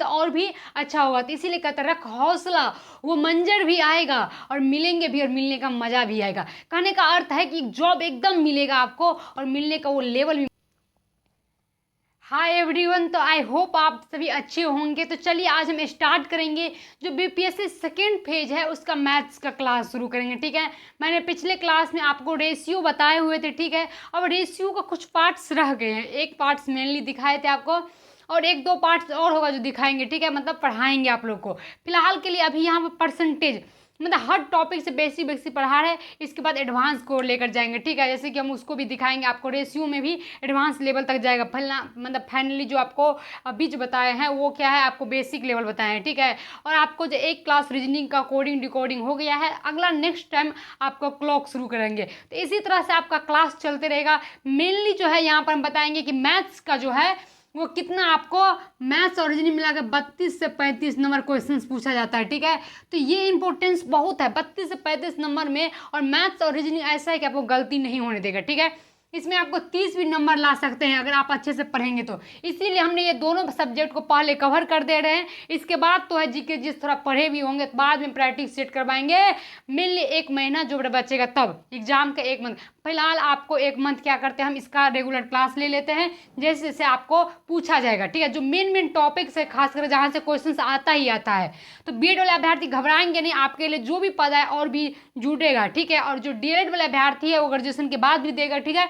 तो और भी अच्छा होगा। तो इसीलिए कहते हैं रख हौसला, वो मंजर भी आएगा और मिलेंगे भी और मिलने का मज़ा भी आएगा। कहने का अर्थ है कि जॉब एकदम मिलेगा आपको और मिलने का वो लेवल भी। हाय एवरीवन, तो आई होप आप सभी अच्छे होंगे। तो चलिए आज हम स्टार्ट करेंगे जो बीपीएससी सेकेंड फेज है उसका मैथ्स का क्लास शुरू करेंगे। ठीक है, मैंने पिछले क्लास में आपको रेशियो बताए हुए थे। ठीक है, अब रेशियो का कुछ पार्ट्स रह गए हैं, एक पार्ट्स मेनली दिखाए थे आपको और एक दो पार्ट्स और होगा जो दिखाएंगे। ठीक है, मतलब पढ़ाएंगे आप लोग को। फिलहाल के लिए अभी यहाँ पर परसेंटेज मतलब हर टॉपिक से बेसिक बेसिक पढ़ा है, इसके बाद एडवांस को लेकर जाएंगे। ठीक है, जैसे कि हम उसको भी दिखाएंगे आपको, रेशियो में भी एडवांस लेवल तक जाएगा। मतलब फाइनली जो आपको अभी जो बताए हैं वो क्या है, आपको बेसिक लेवल बताए हैं। ठीक है, और आपको जो एक क्लास रीजनिंग का कोडिंग डिकोडिंग हो गया है, अगला नेक्स्ट टाइम आपको क्लॉक शुरू करेंगे। तो इसी तरह से आपका क्लास चलते रहेगा। मेनली जो है यहाँ पर हम बताएंगे कि मैथ्स का जो है वो कितना आपको मैथ्स और रीजनिंग मिला के 32 से 35 नंबर क्वेश्चन पूछा जाता है। ठीक है, तो ये इंपॉर्टेंस बहुत है 32 से 35 नंबर में। और मैथ्स और रीजनिंग ऐसा है कि आपको गलती नहीं होने देगा। ठीक है, इसमें आपको 30 भी नंबर ला सकते हैं अगर आप अच्छे से पढ़ेंगे तो। इसीलिए हमने ये दोनों सब्जेक्ट को पहले कवर कर दे रहे हैं। इसके बाद तो है जीके जिस थोड़ा पढ़े भी होंगे तो बाद में प्रैक्टिस सेट करवाएंगे। मेनली एक महीना जो बचेगा तब एग्जाम का एक मंथ। फिलहाल आपको एक मंथ क्या करते हैं, हम इसका रेगुलर क्लास ले लेते हैं जैसे जैसे आपको पूछा जाएगा। ठीक है, जो मेन टॉपिक्स है खासकर जहाँ से क्वेश्चन आता ही आता है। तो बीएड वाले अभ्यर्थी घबराएंगे नहीं, आपके लिए जो भी पद है और भी जुड़ेगा। ठीक है, और जो डीएड वाले अभ्यर्थी है वो ग्रेजुएशन के बाद भी देगा। ठीक है,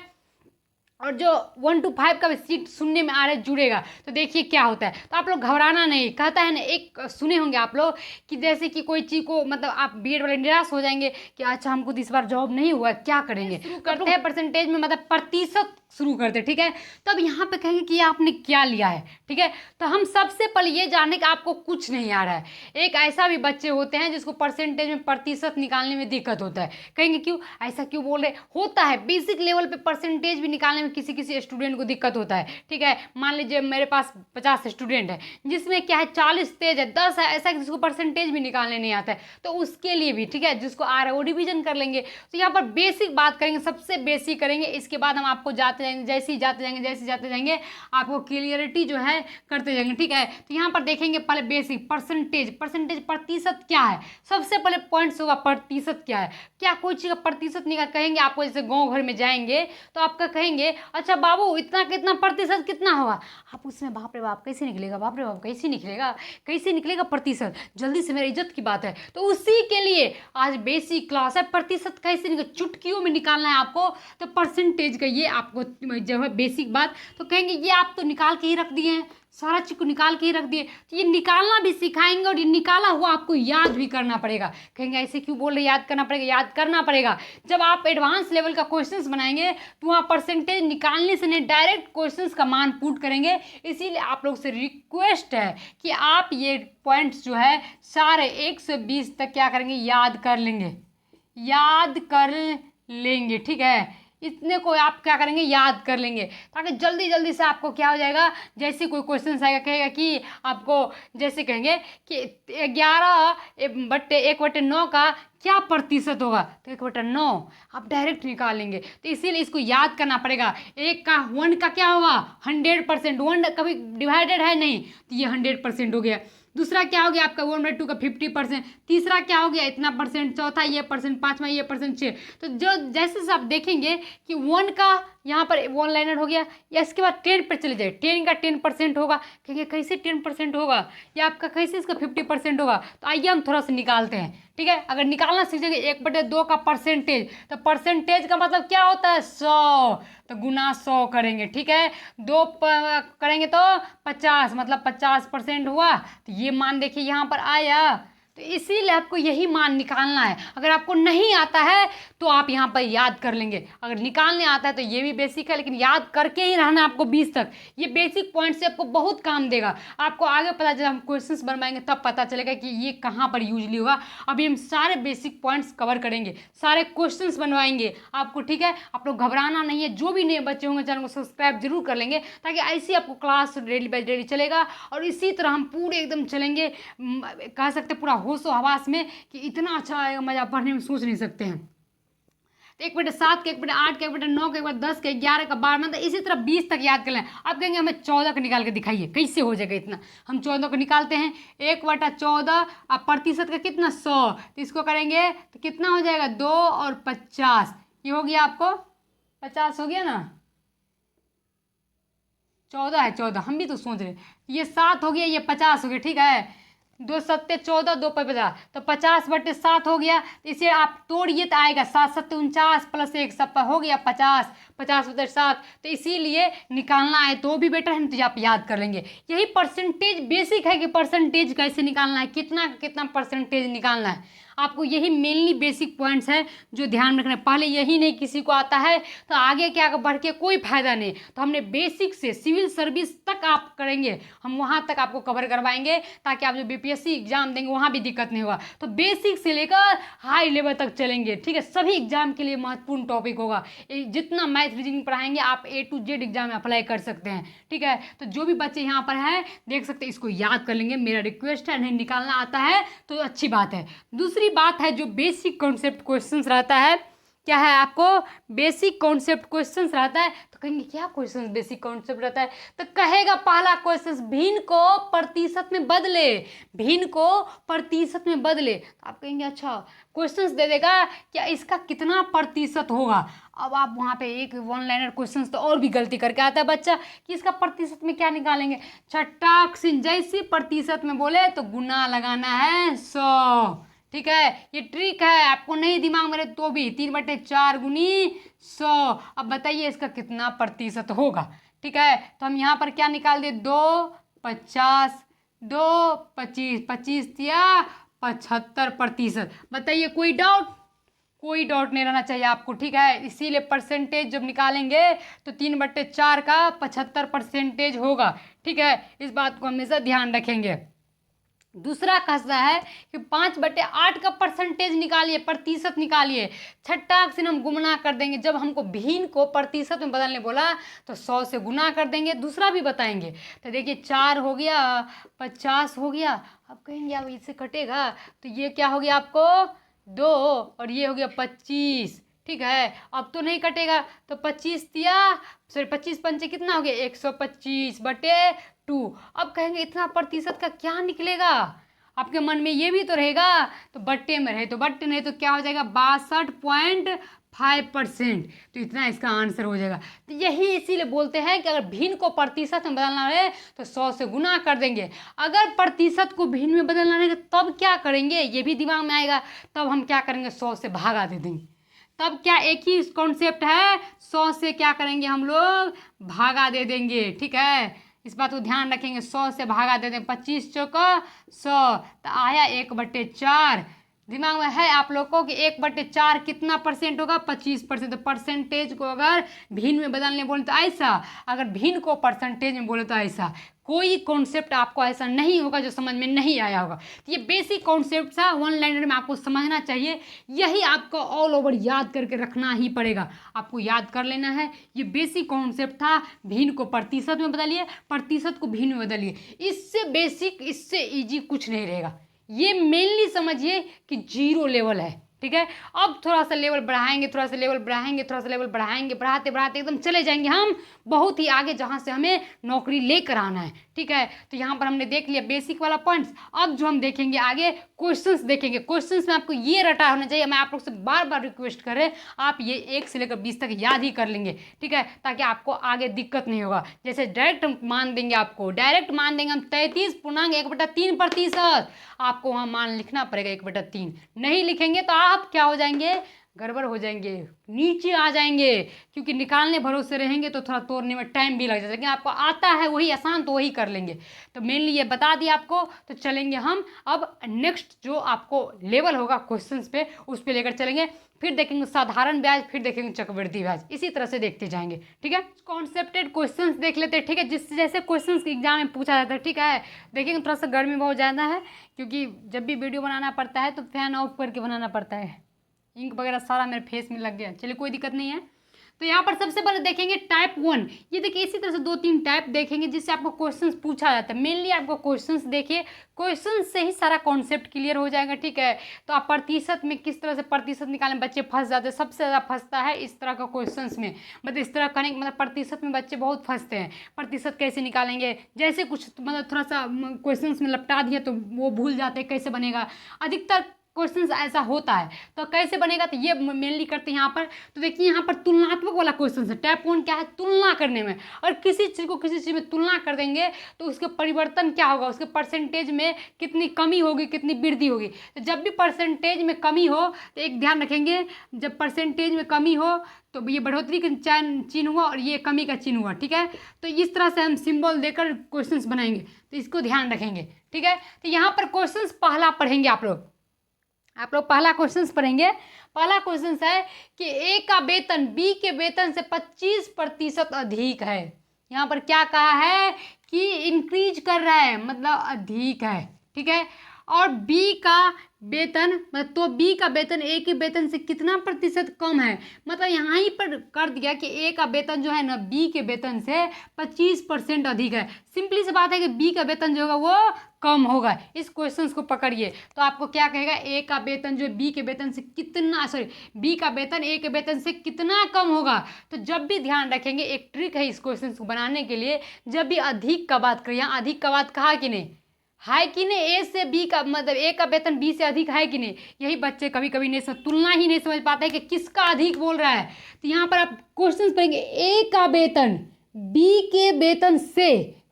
और जो 1 to 5 का भी सीट सुनने में आ रहा है जुड़ेगा। तो देखिए क्या होता है, तो आप लोग घबराना नहीं। कहता है ना, एक सुने होंगे आप लोग कि जैसे कि कोई चीज़ को मतलब आप बीएड वाले निराश हो जाएंगे कि अच्छा हमको तो इस बार जॉब नहीं हुआ, क्या करेंगे। करते हैं परसेंटेज में मतलब प्रतिशत शुरू करते। ठीक है, तब यहाँ पे कहेंगे कि आपने क्या लिया है। ठीक है, तो हम सबसे पहले ये जाने कि आपको कुछ नहीं आ रहा है। एक ऐसा भी बच्चे होते हैं जिसको परसेंटेज में प्रतिशत निकालने में दिक्कत होता है। कहेंगे क्यों, ऐसा क्यों बोल रहे, होता है बेसिक लेवल पे परसेंटेज भी निकालने में किसी किसी स्टूडेंट को दिक्कत होता है। ठीक है, मान लीजिए मेरे पास 50 स्टूडेंट है जिसमें क्या है 40 तेज है, 10 है ऐसा जिसको परसेंटेज भी निकालने नहीं आता है, तो उसके लिए भी ठीक है जिसको आ रहा है वो रिविजन कर लेंगे। तो यहाँ पर बेसिक बात करेंगे, सबसे बेसिक करेंगे। इसके बाद हम आपको जाते जाएंगे, जैसे ही जाते जाएंगे आपको क्लियरिटी जो है करते जाएंगे। ठीक है, तो यहाँ पर देखेंगे पहले बेसिक परसेंटेज प्रतिशत क्या है। सबसे पहले पॉइंट्स होगा प्रतिशत क्या है, क्या कोई चीज़ का प्रतिशत निकाल कहेंगे आपको। जैसे गाँव घर में जाएंगे तो आपका कहेंगे अच्छा बाबू इतना कितना प्रतिशत कितना होगा, आप उसमें बाप रे बाप कैसे निकलेगा, बाप रे बाप कैसे निकलेगा प्रतिशत, जल्दी से, मेरी इज्जत की बात है। तो उसी के लिए आज बेसिक क्लास है, प्रतिशत कैसे निकल चुटकियों में निकालना है आपको। तो परसेंटेज का ये आपको जो है बेसिक बात, तो कहेंगे ये आप तो निकाल के ही रख दिए हैं, सारा चीज को निकाल के ही रख दिए, तो ये निकालना भी सिखाएंगे और ये निकाला हुआ आपको याद भी करना पड़ेगा। कहेंगे ऐसे क्यों बोल रहे, याद करना पड़ेगा, याद करना पड़ेगा। जब आप एडवांस लेवल का क्वेश्चंस बनाएंगे तो वहाँ परसेंटेज निकालने से नहीं डायरेक्ट क्वेश्चंस का मान पुट करेंगे। इसीलिए आप लोग से रिक्वेस्ट है कि आप ये पॉइंट्स जो है सारे 1 से 20 तक क्या करेंगे, याद कर लेंगे। ठीक है, इतने को आप क्या करेंगे, याद कर लेंगे, ताकि जल्दी जल्दी से आपको क्या हो जाएगा। जैसे कोई क्वेश्चन आएगा कहेगा कि आपको जैसे कहेंगे कि 11/1/9 का क्या प्रतिशत होगा, तो 1/9 आप डायरेक्ट निकालेंगे। तो इसीलिए इसको याद करना पड़ेगा। 1 का क्या होगा 100%, 1 कभी डिवाइडेड है नहीं तो ये 100% हो गया। दूसरा क्या हो गया आपका 1/2 का 50%, तीसरा क्या हो गया इतना परसेंट, चौथा ये परसेंट, पांचवा ये परसेंट 6। तो जो जैसे आप देखेंगे कि 1 का यहाँ पर 1 लाइनर हो गया, या इसके बाद 10 पर चले जाए, 10 का 10% होगा। कहेंगे कैसे 10% होगा, या आपका कैसे इसका 50% होगा। तो आइए हम थोड़ा सा निकालते हैं। ठीक है, अगर निकालना सीख जाएंगे 1/2 का परसेंटेज, तो परसेंटेज का मतलब क्या होता है 100, तो गुना 100 करेंगे। ठीक है, 2 करेंगे तो 50 मतलब 50% हुआ। तो ये मान देखिए यहाँ पर आया। तो इसीलिए आपको यही मान निकालना है। अगर आपको नहीं आता है तो आप यहाँ पर याद कर लेंगे, अगर निकालने आता है तो ये भी बेसिक है, लेकिन याद करके ही रहना आपको 20 तक। ये बेसिक पॉइंट से आपको बहुत काम देगा। आपको आगे पता जब हम क्वेश्चंस बनवाएंगे तब पता चलेगा कि ये कहाँ पर यूजली होगा। अभी हम सारे बेसिक पॉइंट्स कवर करेंगे, सारे क्वेश्चंस बनवाएंगे आपको। ठीक है, आप लोग घबराना नहीं है। जो भी नए बच्चे होंगे चैनल को सब्सक्राइब जरूर कर लेंगे, ताकि ऐसी आपको क्लास डेली बाई डेली चलेगा। और इसी तरह हम पूरे एकदम चलेंगे, कह सकते पूरा होशो हवास में, कि इतना अच्छा आएगा मज़ा, पढ़ने में सोच नहीं सकते हैं। तो 1/7 का, 1/8 का, 1/9 का, 1/10 का, 11 का, 12, मतलब इसी तरह 20 तक याद कर लें। अब कहेंगे हमें 14 का निकाल के दिखाइए, कैसे हो जाएगा इतना। हम 14 को निकालते हैं, 1/14। अब प्रतिशत का कितना, 100, तो इसको करेंगे तो कितना हो जाएगा, 2 और 50, ये हो गया आपको 50 हो गया ना। 14 है, 14, हम भी तो सोच रहे, ये 7 हो गया, ये 50 हो गया, ठीक है। 2×7 = 14, 2×5 = 50, तो 50/7 हो गया। इसे आप तोड़िए तो आएगा 7×7 = 49 + 1 सब हो गया 50, 50/7। तो इसीलिए निकालना है तो भी बेटर है, तो आप याद कर लेंगे। यही परसेंटेज बेसिक है कि परसेंटेज कैसे निकालना है, कितना कितना परसेंटेज निकालना है। आपको यही मेनली बेसिक पॉइंट्स है जो ध्यान रखना है। पहले यही नहीं किसी को आता है तो आगे क्या बढ़ के कोई फायदा नहीं। तो हमने बेसिक से सिविल सर्विस तक आप करेंगे, हम वहाँ तक आपको कवर करवाएंगे, ताकि आप जो बीपीएससी एग्जाम देंगे वहाँ भी दिक्कत नहीं होगा। तो बेसिक से लेकर हाई लेवल तक चलेंगे, ठीक है। सभी एग्जाम के लिए महत्वपूर्ण टॉपिक होगा। जितना मैथ रीजनिंग पढ़ाएंगे आप A to Z एग्जाम में अप्लाई कर सकते हैं, ठीक है। तो जो भी बच्चे यहाँ पर हैं देख सकते हैं, इसको याद कर लेंगे, मेरा रिक्वेस्ट है। नहीं निकालना आता है तो अच्छी बात है। दूसरी बात है जो बेसिक कॉन्सेप्ट क्वेश्चंस रहता है, क्या है आपको बेसिक कॉन्सेप्ट क्वेश्चंस रहता है। तो कहेंगे क्या क्वेश्चंस बेसिक कॉन्सेप्ट रहता है, तो कहेगा पहला क्वेश्चन भिन्न को प्रतिशत में बदले, भिन्न को प्रतिशत में बदले। तो आप कहेंगे अच्छा क्वेश्चंस दे देगा क्या, इसका कितना प्रतिशत होगा। अब आप वहाँ पे एक 1 लाइनर क्वेश्चंस तो और भी गलती करके आता है बच्चा कि इसका प्रतिशत में क्या निकालेंगे। छठा जैसे प्रतिशत में बोले तो गुना लगाना है 100, ठीक है। ये ट्रिक है, आपको नहीं दिमाग में रहे तो भी 3/4 × 100। अब बताइए इसका कितना प्रतिशत होगा, ठीक है। तो हम यहाँ पर क्या निकाल दे, 2×50, 2×25, 25 या 75%। बताइए कोई डाउट, कोई डाउट नहीं रहना चाहिए आपको, ठीक है। इसीलिए परसेंटेज जब निकालेंगे तो 3/4 का 75% होगा, ठीक है। इस बात को हमेशा ध्यान रखेंगे। दूसरा कहता है कि 5/8 का परसेंटेज निकालिए, प्रतिशत निकालिए। छठा से हम गुना कर देंगे, जब हमको भिन्न को प्रतिशत में बदलने बोला तो 100 से गुना कर देंगे। दूसरा भी बताएंगे। तो देखिए 4 हो गया, 50 हो गया। अब कहेंगे अब इससे कटेगा तो ये क्या हो गया आपको 2 और ये हो गया 25, ठीक है। अब तो नहीं कटेगा तो 25 दिया, सॉरी 25×5 कितना हो गया 125/2। अब कहेंगे इतना प्रतिशत का क्या निकलेगा, आपके मन में ये भी तो रहेगा। तो बट्टे में रहे तो बट्टे, नहीं तो क्या हो जाएगा 62.5%। तो इतना इसका आंसर हो जाएगा। तो यही इसीलिए बोलते हैं कि अगर भिन्न को प्रतिशत में बदलना है तो 100 से गुना कर देंगे। अगर प्रतिशत को भिन्न में बदलना है तब क्या करेंगे, ये भी दिमाग में आएगा। तब हम क्या करेंगे 100 से भागा दे देंगे। तब क्या एक ही कॉन्सेप्ट है, 100 से क्या करेंगे हम लोग भागा दे देंगे, ठीक है। इस बात को ध्यान रखेंगे, 100 से भागा दे देंगे। 25 चौका 100 तो आया 1/4। दिमाग में है आप लोग को कि 1/4 कितना परसेंट होगा 25%। तो परसेंटेज को अगर भिन्न में बदलने बोले तो ऐसा, अगर भिन्न को परसेंटेज में बोले तो ऐसा। कोई कॉन्सेप्ट आपको ऐसा नहीं होगा जो समझ में नहीं आया होगा। तो ये बेसिक कॉन्सेप्ट था, 1 लाइनर में आपको समझना चाहिए। यही आपको ऑल ओवर याद करके रखना ही पड़ेगा, आपको याद कर लेना है। ये बेसिक कॉन्सेप्ट था, भिन्न को प्रतिशत में बदलिए, प्रतिशत को भिन्न में बदलिए। इससे बेसिक, इससे इजी कुछ नहीं रहेगा। ये मेनली समझिए कि 0 लेवल है, ठीक है। अब थोड़ा सा लेवल बढ़ाएंगे, थोड़ा सा लेवल बढ़ाएंगे, थोड़ा सा लेवल बढ़ाएंगे, बढ़ाते बढ़ाते एकदम चले जाएंगे हम बहुत ही आगे, जहाँ से हमें नौकरी लेकर आना है, ठीक है। तो यहाँ पर हमने देख लिया बेसिक वाला पॉइंट्स। अब जो हम देखेंगे आगे क्वेश्चंस देखेंगे। क्वेश्चंस में आपको ये रटा होना चाहिए। मैं आप लोग से बार बार रिक्वेस्ट कर रहे, आप ये 1 से लेकर 20 तक याद ही कर लेंगे, ठीक है, ताकि आपको आगे दिक्कत नहीं होगा। जैसे डायरेक्ट मान देंगे, आपको डायरेक्ट मान देंगे हम 33.1/3%। आपको वहाँ मान लिखना पड़ेगा 1/3। नहीं लिखेंगे तो आप क्या हो जाएंगे, गड़बड़ हो जाएंगे, नीचे आ जाएंगे। क्योंकि निकालने भरोसे रहेंगे तो थोड़ा तोड़ने में टाइम भी लग जाता है, लेकिन आपको आता है वही आसान तो वही कर लेंगे। तो मेनली ये बता दिया आपको। तो चलेंगे हम अब नेक्स्ट जो आपको लेवल होगा क्वेश्चंस पे, उस पे लेकर चलेंगे। फिर देखेंगे साधारण ब्याज, फिर देखेंगे चक्रवृद्धि ब्याज, इसी तरह से देखते जाएंगे, ठीक है। कॉन्सेप्टेड क्वेश्चंस देख लेते हैं, ठीक है, जिस जैसे क्वेश्चंस एग्जाम में पूछा जाता है, ठीक है। देखेंगे थोड़ा सा गर्मी बहुत ज़्यादा है, क्योंकि जब भी वीडियो बनाना पड़ता है तो फैन ऑफ करके बनाना पड़ता है। इंक वगैरह सारा मेरे फेस में लग गया, चलिए कोई दिक्कत नहीं है। तो यहाँ पर सबसे पहले देखेंगे टाइप 1। ये देखिए इसी तरह से 2-3 टाइप देखेंगे जिससे आपको क्वेश्चंस पूछा जाता है। मेनली आपको क्वेश्चंस देखिए, क्वेश्चन से ही सारा कॉन्सेप्ट क्लियर हो जाएगा, ठीक है। तो आप प्रतिशत में किस तरह से प्रतिशत निकालें, बच्चे फंस जाते हैं, सबसे ज़्यादा फंसता है इस तरह का क्वेश्चंस में, मतलब इस तरह करेंगे मतलब प्रतिशत में बच्चे बहुत फंसते हैं। प्रतिशत कैसे निकालेंगे, जैसे कुछ मतलब थोड़ा सा क्वेश्चंस में लपटा दिया तो वो भूल जाते हैं कैसे बनेगा, अधिकतर क्वेश्चंस ऐसा होता है। तो कैसे बनेगा, तो ये मेनली करते हैं यहाँ पर। तो देखिए यहाँ पर तुलनात्मक वाला क्वेश्चन है। टाइप 1 क्या है, तुलना करने में, और किसी चीज़ को किसी चीज़ में तुलना कर देंगे तो उसके परिवर्तन क्या होगा, उसके परसेंटेज में कितनी कमी होगी कितनी वृद्धि होगी। तो जब भी परसेंटेज में कमी हो तो एक ध्यान रखेंगे, जब परसेंटेज में कमी हो तो ये बढ़ोतरी का चिन्ह हुआ और ये कमी का चिन्ह हुआ, ठीक है। तो इस तरह से हम सिंबल देकर क्वेश्चंस बनाएंगे, तो इसको ध्यान रखेंगे, ठीक है। तो यहाँ पर क्वेश्चंस पहला पढ़ेंगे आप लोग पहला क्वेश्चन पढ़ेंगे। पहला क्वेश्चन है कि ए का वेतन बी के वेतन से 25% अधिक है। यहाँ पर क्या कहा है कि इंक्रीज कर रहा है, मतलब अधिक है, ठीक है। और बी का वेतन, तो बी का वेतन ए के वेतन से कितना प्रतिशत कम है, मतलब यहाँ ही पर कर दिया कि ए का वेतन जो है ना बी के वेतन से 25% अधिक है। सिंपली सी बात है कि बी का वेतन जो होगा वो कम होगा। इस क्वेश्चन को पकड़िए तो आपको क्या कहेगा, ए का वेतन जो बी के वेतन से कितना, सॉरी बी का वेतन ए के वेतन से कितना कम होगा। तो जब भी ध्यान रखेंगे, एक ट्रिक है इस क्वेश्चन को बनाने के लिए, जब भी अधिक का बात करिए, यहाँ अधिक का बात कहा कि नहीं है कि नहीं, ए से बी का मतलब ए का वेतन बी से अधिक है कि नहीं। यही बच्चे कभी कभी नहीं तुलना ही नहीं समझ पाते हैं कि किसका अधिक बोल रहा है। तो यहाँ पर आप क्वेश्चन पढ़ेंगे, ए का वेतन बी के वेतन से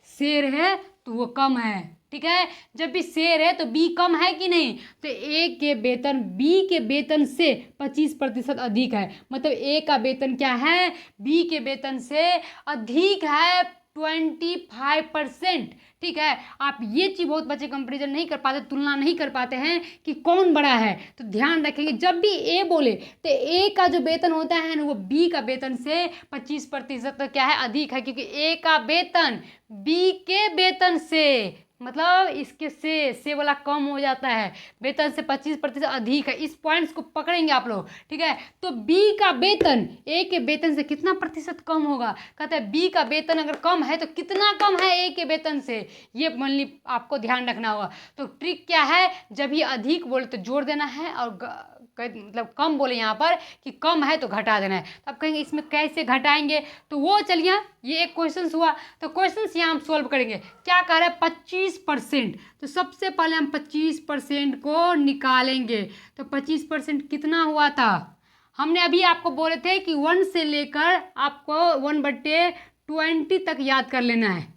शेर है तो वो कम है, ठीक है। जब भी शेर है तो बी कम है कि नहीं, तो ए के वेतन बी के वेतन से 25% अधिक है, मतलब ए का वेतन क्या है, बी के वेतन से अधिक है 25%, ठीक है। आप ये चीज़ बहुत बच्चे कंपेरिजन नहीं कर पाते, तुलना नहीं कर पाते हैं कि कौन बड़ा है। तो ध्यान रखेंगे जब भी ए बोले तो ए का जो वेतन होता है ना वो बी का वेतन से 25% तो क्या है, अधिक है, क्योंकि ए का वेतन बी के वेतन से, मतलब इसके से वाला कम हो जाता है, वेतन से 25% अधिक है। इस पॉइंट्स को पकड़ेंगे आप लोग, ठीक है। तो बी का वेतन ए के वेतन से कितना प्रतिशत कम होगा, कहते हैं बी का वेतन अगर कम है तो कितना कम है ए के वेतन से, ये मनली आपको ध्यान रखना होगा। तो ट्रिक क्या है, जब ये अधिक बोले तो जोड़ देना है, और मतलब कम बोले यहाँ पर कि कम है तो घटा देना है। तो आप कहेंगे इसमें कैसे घटाएंगे, तो वो चलिए ये एक क्वेश्चन हुआ। तो क्वेश्चन यहाँ हम सोल्व करेंगे। क्या कह रहा है 25%, तो सबसे पहले हम 25% को निकालेंगे। तो 25% कितना हुआ था, हमने अभी आपको बोले थे कि 1 से लेकर आपको 1/20 तक याद कर लेना है।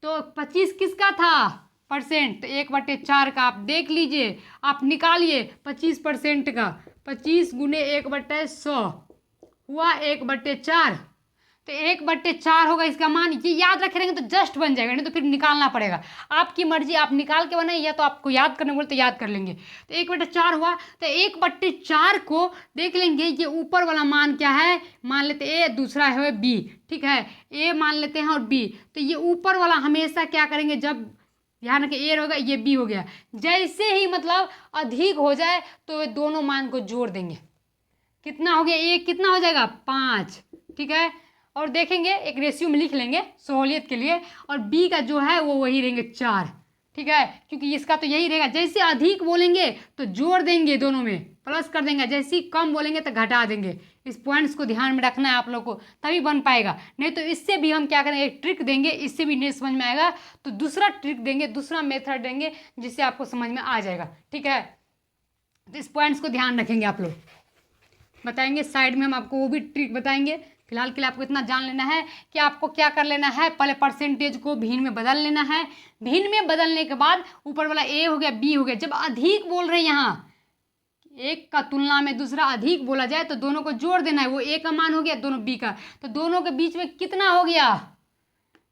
तो 25 किसका था परसेंट, तो 1/4 का आप देख लीजिए, आप निकालिए 25% का, 25 गुने 1/100 हुआ 1/4, तो 1/4 होगा इसका मान। ये याद रखे रहेंगे तो जस्ट बन जाएगा, नहीं तो फिर निकालना पड़ेगा, आपकी मर्जी, आप निकाल के बनाए या तो आपको याद करने बोले तो याद कर लेंगे। तो 1/4 हुआ, तो 1/4 को देख लेंगे, ये ऊपर वाला मान क्या है, मान लेते ए, दूसरा है बी, ठीक है, ए मान लेते हैं और बी। तो ये ऊपर वाला हमेशा क्या करेंगे, जब ध्यान रखें ए होगा ये बी हो गया, जैसे ही मतलब अधिक हो जाए तो दोनों मान को जोड़ देंगे, कितना हो गया, ए कितना हो जाएगा 5, ठीक है। और देखेंगे एक रेशियो में लिख लेंगे सहूलियत के लिए, और बी का जो है वो वही रहेंगे 4, ठीक है, क्योंकि इसका तो यही रहेगा। जैसे अधिक बोलेंगे तो जोड़ देंगे, दोनों में प्लस कर देंगे, जैसे ही कम बोलेंगे तो घटा देंगे। इस पॉइंट्स को ध्यान में रखना है आप लोग को, तभी बन पाएगा। नहीं तो इससे भी हम क्या करेंगे, एक ट्रिक देंगे, इससे भी नहीं समझ में आएगा तो दूसरा ट्रिक देंगे, दूसरा मेथड देंगे जिससे आपको समझ में आ जाएगा, ठीक है। तो इस पॉइंट्स को ध्यान रखेंगे आप लोग, बताएंगे साइड में हम आपको वो भी ट्रिक बताएंगे। फिलहाल के लिए आपको इतना जान लेना है कि आपको क्या कर लेना है, पहले परसेंटेज को भिन्न में बदल लेना है। भिन्न में बदलने के बाद ऊपर वाला ए हो गया बी हो गया, जब अधिक बोल रहे हैं यहाँ एक का तुलना में दूसरा अधिक बोला जाए तो दोनों को जोड़ देना है, वो ए का मान हो गया दोनों बी का, तो दोनों के बीच में कितना हो गया,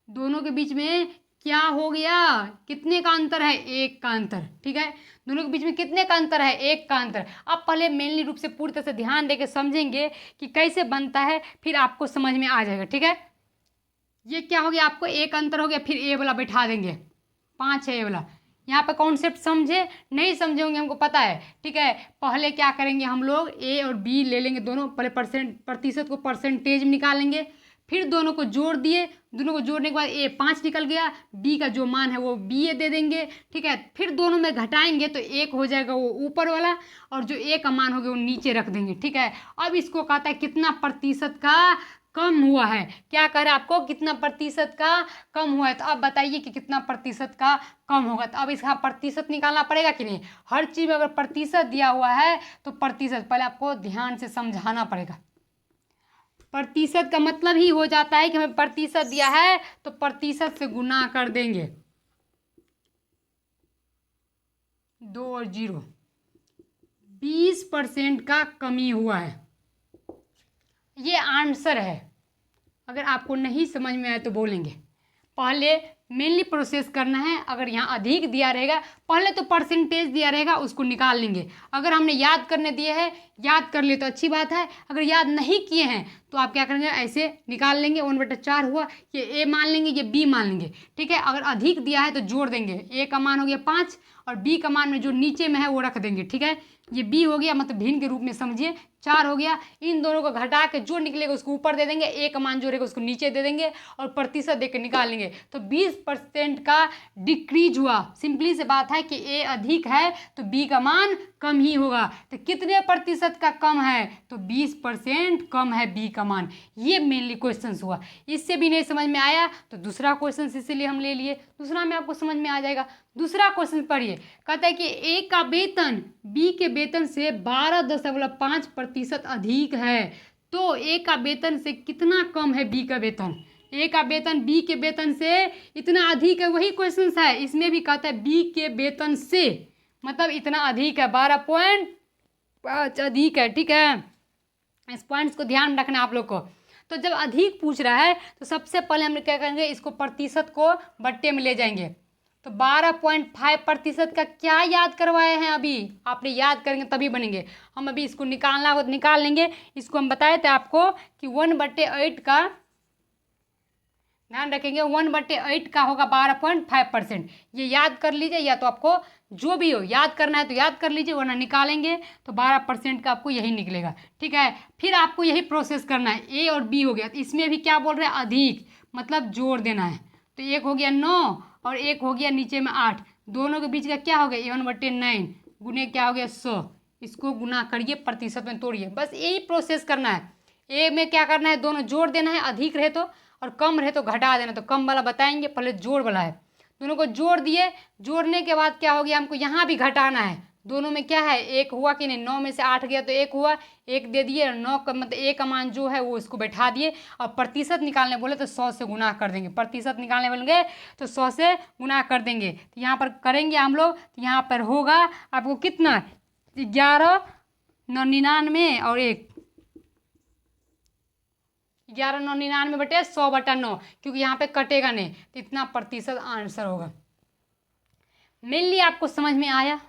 दोनों के बीच में क्या हो गया, कितने का अंतर है, 1 का अंतर, ठीक है। दोनों के बीच में कितने का अंतर है, 1 का अंतर। आप पहले मेनली रूप से पूरी तरह से ध्यान देके समझेंगे कि कैसे बनता है, फिर आपको समझ में आ जाएगा, ठीक है। ये क्या हो गया, आपको 1 अंतर हो गया, फिर ए वाला बैठा देंगे, 5 है ए वाला, यहाँ पे कॉन्सेप्ट समझे नहीं समझे होंगे हमको पता है, ठीक है। पहले क्या करेंगे हम लोग ए और बी ले लेंगे दोनों, पहले प्रतिशत को परसेंटेज में निकालेंगे, फिर दोनों को जोड़ दिए, दोनों को जोड़ने के बाद ए 5 निकल गया, बी का जो मान है वो बी ए दे देंगे, ठीक है। फिर दोनों में घटाएंगे तो 1 हो जाएगा वो ऊपर वाला, और जो ए का मान होगा वो नीचे रख देंगे, ठीक है। अब इसको कहता है कितना प्रतिशत का कम हुआ है, क्या कह रहा है आपको, कितना प्रतिशत का कम हुआ है। तो अब बताइए कि कितना प्रतिशत का कम होगा। तो अब इसका प्रतिशत निकालना पड़ेगा कि नहीं। हर चीज़ में अगर प्रतिशत दिया हुआ है तो प्रतिशत पहले आपको ध्यान से समझाना पड़ेगा। प्रतिशत का मतलब ही हो जाता है कि हमें प्रतिशत दिया है तो प्रतिशत से गुना कर देंगे, 2 और 0, 20% का कमी हुआ है, ये आंसर है। अगर आपको नहीं समझ में आए तो बोलेंगे। पहले मेनली प्रोसेस करना है, अगर यहाँ अधिक दिया रहेगा पहले तो परसेंटेज दिया रहेगा उसको निकाल लेंगे। अगर हमने याद करने दिए है, याद कर लिए तो अच्छी बात है, अगर याद नहीं किए हैं तो आप क्या करेंगे, ऐसे निकाल लेंगे। 1/4 हुआ, ये ए मान लेंगे, ये बी मान लेंगे, ठीक है। अगर अधिक दिया है तो जोड़ देंगे, ए का मान हो गया 5 और बी का मान में जो नीचे में है वो रख देंगे, ठीक है। ये बी हो गया, मतलब भिन्न के रूप में समझिए, 4 हो गया। इन दोनों को घटा के जो निकलेगा उसको ऊपर दे देंगे, ए का मान जो रहेगा उसको नीचे दे देंगे और प्रतिशत दे के निकाल लेंगे। तो 20% का डिक्रीज हुआ। सिंपली से बात है कि ए अधिक है तो बी का मान कम ही होगा। तो कितने प्रतिशत का कम है, तो 20% कम है बी का मान। ये मेनली क्वेश्चन हुआ। इससे भी नहीं समझ में आया तो दूसरा क्वेश्चन इसीलिए हम ले लिए, दूसरा में आपको समझ में आ जाएगा। दूसरा क्वेश्चन पढ़िए, कहता है कि ए का वेतन बी के वेतन से 12.5% अधिक है, तो ए का वेतन से कितना कम है बी का वेतन। ए का वेतन बी के वेतन से इतना अधिक है, वही क्वेश्चन है। इसमें भी कहता है बी के वेतन से मतलब इतना अधिक है, 12.5 अधिक है, ठीक है। इस पॉइंट्स को ध्यान में रखना आप लोग को। तो जब अधिक पूछ रहा है तो सबसे पहले हम क्या करेंगे, इसको प्रतिशत को बट्टे में ले जाएंगे। तो 12.5% का क्या याद करवाए हैं अभी, आपने याद करेंगे तभी बनेंगे। हम अभी इसको निकालना हो तो निकाल लेंगे। इसको हम बताए थे आपको कि 1/8 का ध्यान रखेंगे, 1/8 का होगा 12.5%। ये याद कर लीजिए, या तो आपको जो भी हो याद करना है तो याद कर लीजिए, वरना निकालेंगे तो 12% का आपको यही निकलेगा, ठीक है। फिर आपको यही प्रोसेस करना है। ए और बी हो गया, तो इसमें भी क्या बोल रहे हैं, अधिक मतलब जोड़ देना है। तो एक हो गया 9 और एक हो गया नीचे में 8, दोनों के बीच का क्या हो गया 1/9 गुने क्या हो गया 100। इसको गुना करिए, प्रतिशत में तोड़िए, बस यही प्रोसेस करना है। ए में क्या करना है, दोनों जोड़ देना है, अधिक रहे तो, और कम रहे तो घटा देना। तो कम वाला बताएंगे, पहले जोड़ वाला है। दोनों को जोड़ दिए, जोड़ने के बाद क्या हो गया, हमको यहाँ भी घटाना है। दोनों में क्या है, 1 हुआ कि नहीं, 9 में से 8 गया तो 1 हुआ, 1 दे दिए। 9 का मतलब ए का मान जो है वो इसको बैठा दिए। और प्रतिशत निकालने बोले तो 100 से गुना कर देंगे। प्रतिशत निकालने बोलेंगे तो 100 से गुना कर देंगे। तो यहाँ पर करेंगे हम लोग, तो यहाँ पर होगा आपको कितना, 11 99 और 1, 1199/100/9, क्योंकि यहाँ पे कटेगा नहीं, तो इतना प्रतिशत आंसर होगा। मेनली आपको समझ में आया,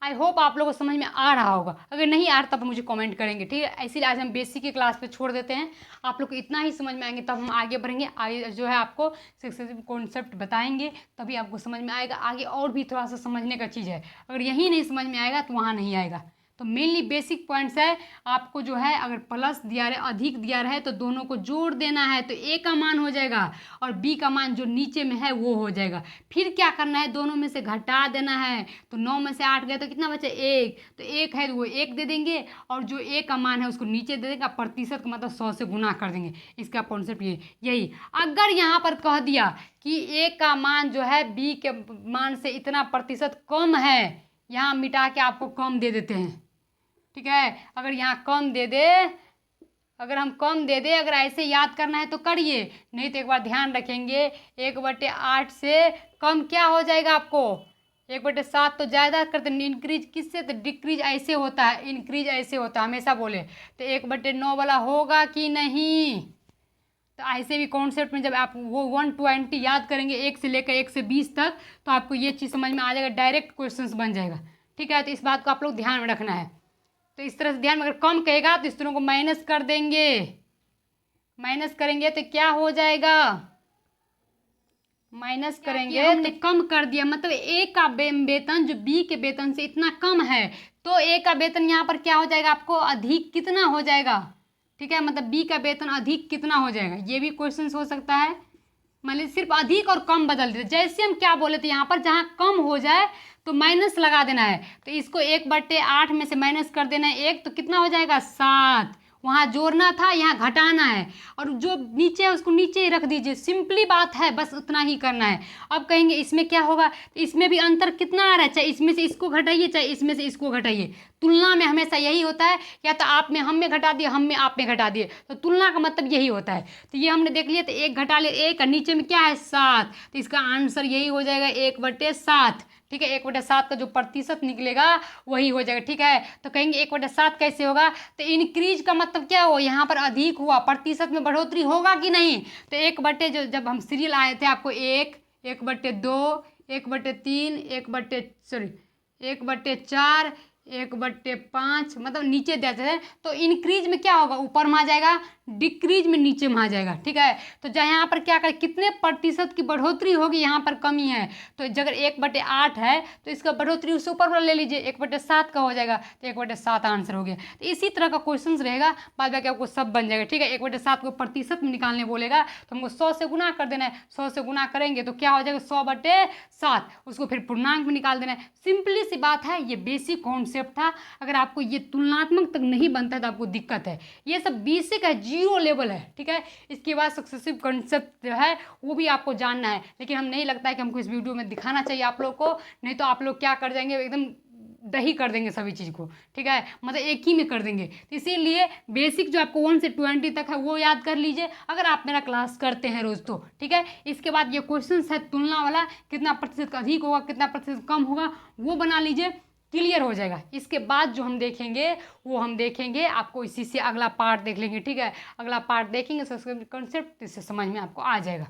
आई होप आप लोगों को समझ में आ रहा होगा। अगर नहीं आ रहा तब मुझे कमेंट करेंगे, ठीक है। इसीलिए आज हम बेसिक की क्लास पे छोड़ देते हैं। आप लोग को इतना ही समझ में आएंगे तब हम आगे बढ़ेंगे। आगे जो है आपको सक्सेसिव कॉन्सेप्ट बताएंगे, तभी आपको समझ में आएगा। आगे और भी थोड़ा सा समझने का चीज़ है, अगर यही नहीं समझ में आएगा तो वहाँ नहीं आएगा। तो मेनली बेसिक पॉइंट्स है, आपको जो है अगर प्लस दिया रहे, अधिक दिया रहे तो दोनों को जोड़ देना है, तो ए का मान हो जाएगा और बी का मान जो नीचे में है वो हो जाएगा। फिर क्या करना है, दोनों में से घटा देना है। तो 9 में से 8 गए तो कितना बचा, 1, तो 1 है तो वो 1 दे देंगे, और जो ए का मान है उसको नीचे दे देंगे। प्रतिशत का मतलब 100 से गुना कर देंगे। इसका कॉन्सेप्ट यही। अगर यहाँ पर कह दिया कि ए का मान जो है बी के मान से इतना प्रतिशत कम है, यहाँ मिटा के आपको कम दे देते हैं, ठीक है। अगर यहाँ कम दे दे, अगर हम कम दे दे, अगर ऐसे याद करना है तो करिए, नहीं तो एक बार ध्यान रखेंगे 1/8 से कम क्या हो जाएगा आपको, 1/7 तो ज़्यादा करते, इंक्रीज किससे, तो डिक्रीज ऐसे होता है, इंक्रीज ऐसे होता है, हमेशा बोले। तो 1/9 वाला होगा कि नहीं। तो ऐसे भी कॉन्सेप्ट में जब आप वो 120 याद करेंगे 1 से लेकर 1 से 20 तक, तो आपको ये चीज़ समझ में आ जाएगा, डायरेक्ट क्वेश्चन बन जाएगा, ठीक है। तो इस बात को आप लोग ध्यान में रखना है। तो इस तरह से ध्यान में, अगर कम कहेगा तो इस दोनों को माइनस कर देंगे, माइनस करेंगे तो क्या हो जाएगा, माइनस करेंगे हमने कम कर दिया, मतलब ए का वेतन जो बी के वेतन से इतना कम है, तो ए का वेतन यहाँ पर क्या हो जाएगा आपको, अधिक कितना हो जाएगा, ठीक है, मतलब बी का वेतन अधिक कितना हो जाएगा, ये भी क्वेश्चन हो सकता है। मान लीजिए सिर्फ अधिक और कम बदल देते, जैसे हम क्या बोले थे यहाँ पर, जहाँ कम हो जाए तो माइनस लगा देना है, तो इसको 1/8 में से माइनस कर देना है 1, तो कितना हो जाएगा 7, वहाँ जोड़ना था यहाँ घटाना है, और जो नीचे है उसको नीचे ही रख दीजिए, सिंपली बात है, बस उतना ही करना है। अब कहेंगे इसमें क्या होगा, तो इसमें भी अंतर कितना आ रहा है, चाहे इसमें से इसको घटाइए चाहे इसमें से इसको घटाइए, तुलना में हमेशा यही होता है, या तो आप में हम में घटा दिए, हम में आप में घटा दिए, तो तुलना का मतलब यही होता है। तो ये हमने देख लिया, तो 1 घटा ले 1, और नीचे में क्या है 7, तो इसका आंसर यही हो जाएगा 1/7, ठीक है। 1/7 का जो प्रतिशत निकलेगा वही हो जाएगा, ठीक है। तो कहेंगे 1/7 कैसे होगा, तो इंक्रीज का मतलब क्या हुआ, यहाँ पर अधिक हुआ, प्रतिशत में बढ़ोतरी होगा कि नहीं, तो 1 जो जब हम सीरियल आए थे आपको 1, 1/2, 1/3, 1/4, 1/5, मतलब नीचे देते हैं, तो इंक्रीज में क्या होगा ऊपर में आ जाएगा, डिक्रीज में नीचे में आ जाएगा, ठीक है। तो जहाँ यहाँ पर क्या करें, कितने प्रतिशत की बढ़ोतरी होगी, यहाँ पर कमी है, तो अगर 1/8 है तो इसका बढ़ोतरी उससे ऊपर वाला ले लीजिए, 1/7 का हो जाएगा, तो 1/7 आंसर हो गया। तो इसी तरह का क्वेश्चन रहेगा, बाद बाकी आपको सब बन जाएगा, ठीक है। 1/7 को प्रतिशत में निकालने बोलेगा तो हमको 100 से गुना कर देना है, 100 से गुना करेंगे तो क्या हो जाएगा 100/7, उसको फिर पूर्णांक में निकाल देना है, सिंपली सी बात है। ये बेसिक कॉन्सेप्ट था, अगर आपको ये तुलनात्मक तक नहीं बनता है तो आपको दिक्कत है, ये सब बेसिक है, 0 लेवल है, ठीक है। इसके बाद सक्सेसिव कॉन्सेप्ट जो है वो भी आपको जानना है, लेकिन हम नहीं लगता है कि हमको इस वीडियो में दिखाना चाहिए आप लोग को, नहीं तो आप लोग क्या कर जाएंगे, एकदम दही कर देंगे सभी चीज़ को, ठीक है, मतलब एक ही में कर देंगे। तो इसीलिए बेसिक जो आपको 1 से 20 तक है वो याद कर लीजिए, अगर आप मेरा क्लास करते हैं रोज़ तो, ठीक है। इसके बाद ये क्वेश्चन है तुलना वाला, कितना प्रतिशत अधिक होगा कितना प्रतिशत कम होगा वो बना लीजिए, क्लियर हो जाएगा। इसके बाद जो हम देखेंगे वो हम देखेंगे आपको इसी से अगला पार्ट देख लेंगे, ठीक है। अगला पार्ट देखेंगे, कंसेप्ट इससे समझ में आपको आ जाएगा।